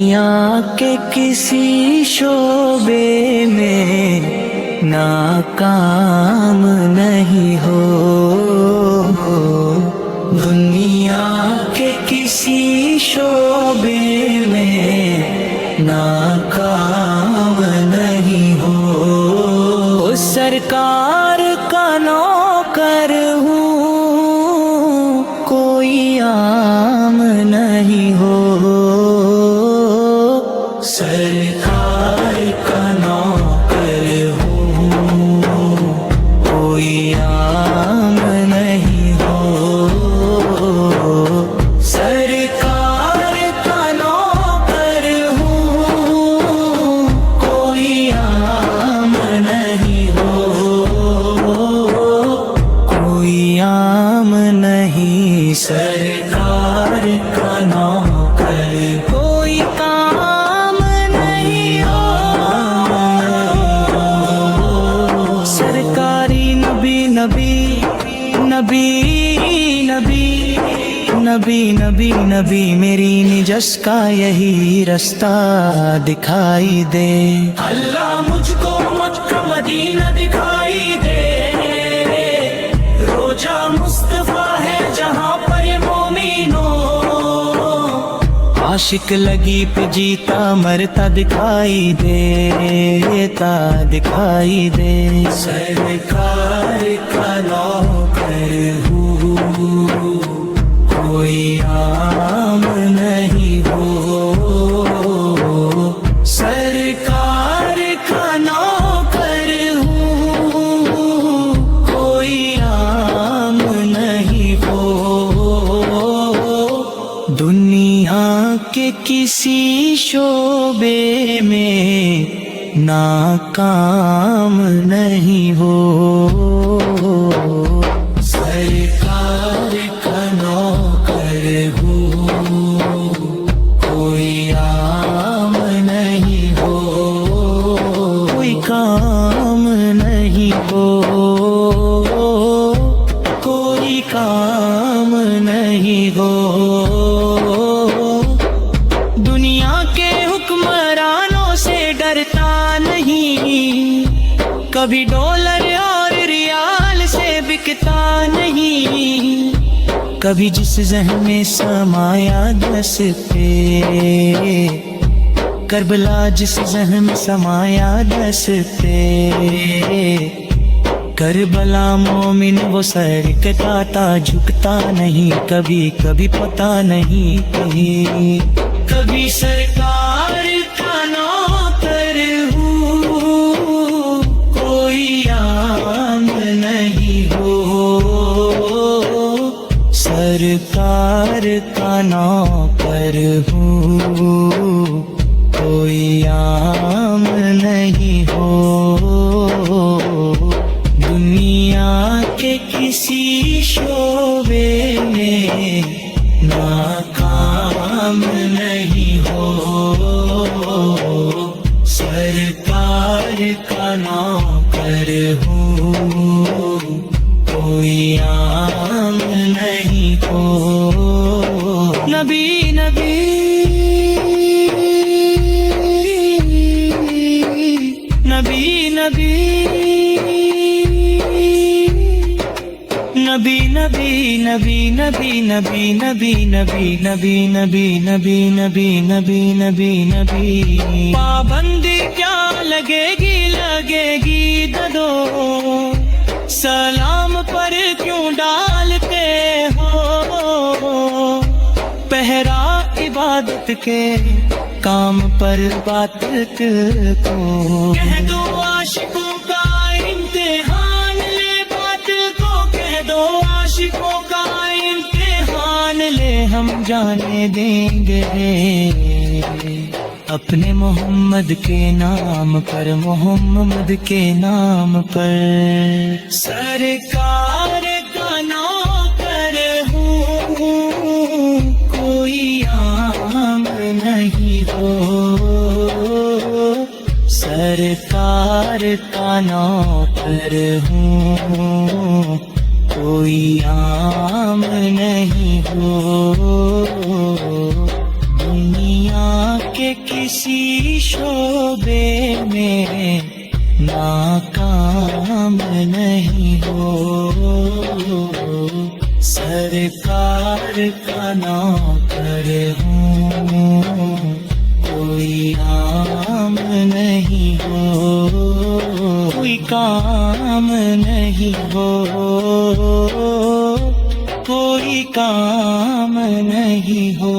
دنیا کے کسی شعبے میں ناکام نہیں ہو، دنیا کے کسی شعبے میں ناکام نہیں ہو، سرکار کا نوکر ہوں کوئی عام نہیں ہو، سرکار کا نوکر ہوں کوئی عام نہیں ہو، سرکار کا نوکر ہوں کوئی عام نہیں ہو، کوئی عام نہیں، سرکار کا نوکر کوئی کام نہیں ہو، سرکاری نبی نبی نبی نبی نبی نبی نبی میری نجس کا یہی رستہ دکھائی دے، اللہ مجھ کو مکہ مدینہ دکھائی دے، روجہ مصطفیٰ ہے جہاں پر مومنوں، عاشق لگی پہ جیتا مرتا دکھائی دے، تا دکھائی دے، سرکار کا نوکر ہوں کوئی عام نہیں ہو، سرکار کا نوکر ہوں کوئی عام نہیں ہو، دنیا کے کسی شعبے میں ناکام نہیں ہو، سرکار کا نوکر ہوں کوئی عام نہیں ہو، کوئی کام نہیں ہو، کوئی کام نہیں ہو، دنیا کے حکمرانوں سے ڈرتا نہیں، کبھی ڈالر اور ریال سے بکتا نہیں، کبھی جس ذہن میں سمایا دس پہ، کربلا جس ذہن میں سمایا دس پہ، کربلا مومن وہ سر کٹاتا جھکتا نہیں، کبھی کبھی پتہ نہیں، کبھی سرکار کا نوکر ہوں کوئی عام نہیں ہو، سرکار کا نوکر ہوں کوئی عام نہیں ہو، دنیا کے کسی شعبے میں ناکام نہیں ہو، سرکار کا نوکر ہوں کوئی عام نہیں ہو، نبی نبی نبی نبی نبی نبی نبی نبی نبی نبی نبی نبی نبی نبی نبی نبی، پابندی کیا لگے گی ددو، سلام پر کیوں ڈالتے ہو، پہرا عبادت کے کام پر بات کو، کہہ دو عاشقوں کا امتحان لے، بات کو کہہ دو عاشقوں کا امتحان لے، ہم جانے دیں گے اپنے محمد کے نام پر، محمد کے نام پر، سرکار کا نوکر ہوں کوئی عام نہیں ہو، سرکار کا نوکر ہوں کوئی عام نہیں ہو، دنیا کے کے کسی شعبے میں ناکام نہیں ہو، سرکار کا نوکر ہوں، کوئی کام نہیں ہو، کوئی کام نہیں ہو، کوئی کام نہیں ہو۔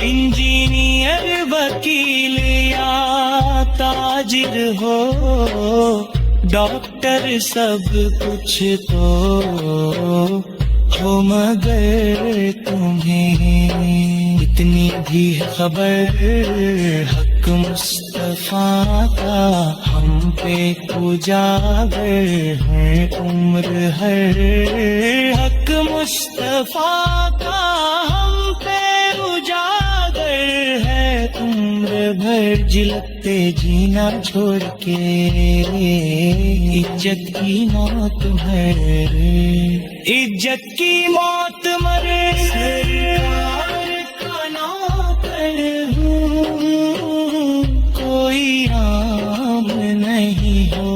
انجینئر، وکیل یا تاجر ہو، ڈاکٹر سب کچھ تو ہو، مگر تمہیں اتنی بھی خبر حق مصطفیٰ کا ہم پہ اجاگر ہے عمر ہر، حق مصطفیٰ کا ہم پہ اجاگر ہے عمر بھر، جلتے جینا چھوڑ کے عزت کی موت مر، عزت کی موت مر، سرکار کا نوکر ہوں، کوئی عام نہیں ہو،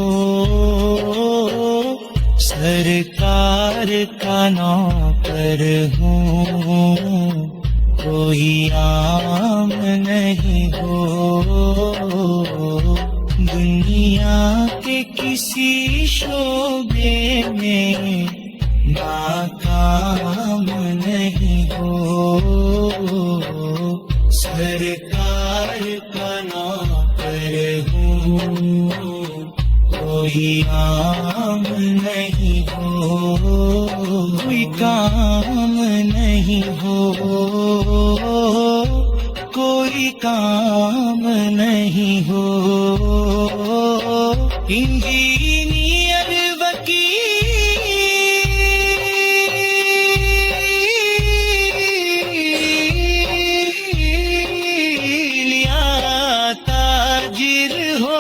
سرکار کا نوکر ہوں، کوئی عام نہیں ہو، دنیا کے کسی شعبے میں ناکام نہیں ہو، سرکار کا نوکر ہوں، کوئی عام نہیں ہو، کوئی کام نہیں ہو، کوئی کام نہیں ہو۔ انجینئر، وکیل یا تاجر ہو،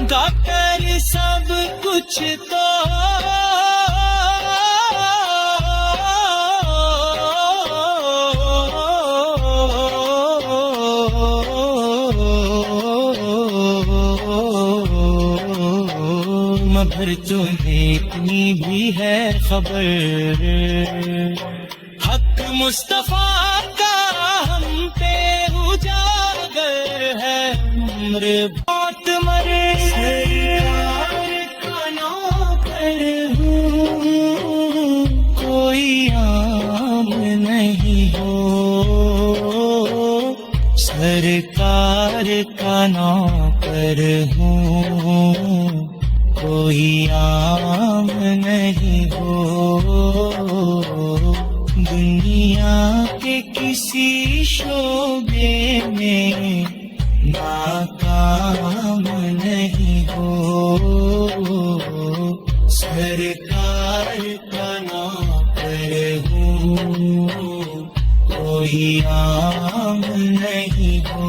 ڈاکٹر سب کچھ تو مگر تمہیں اتنی بھی ہے خبر حق مصطفیٰ کا ہم پہ اجاگر ہے عمر بہت مر، سرکار کا نوکر ہوں، کوئی عام نہیں ہو، سرکار کا نوکر ہوں، کوئی عام نہیں ہو، دنیا کے کسی شعبے میں ناکام نہیں ہو، سرکار کا نوکر ہوں، کوئی عام نہیں ہو۔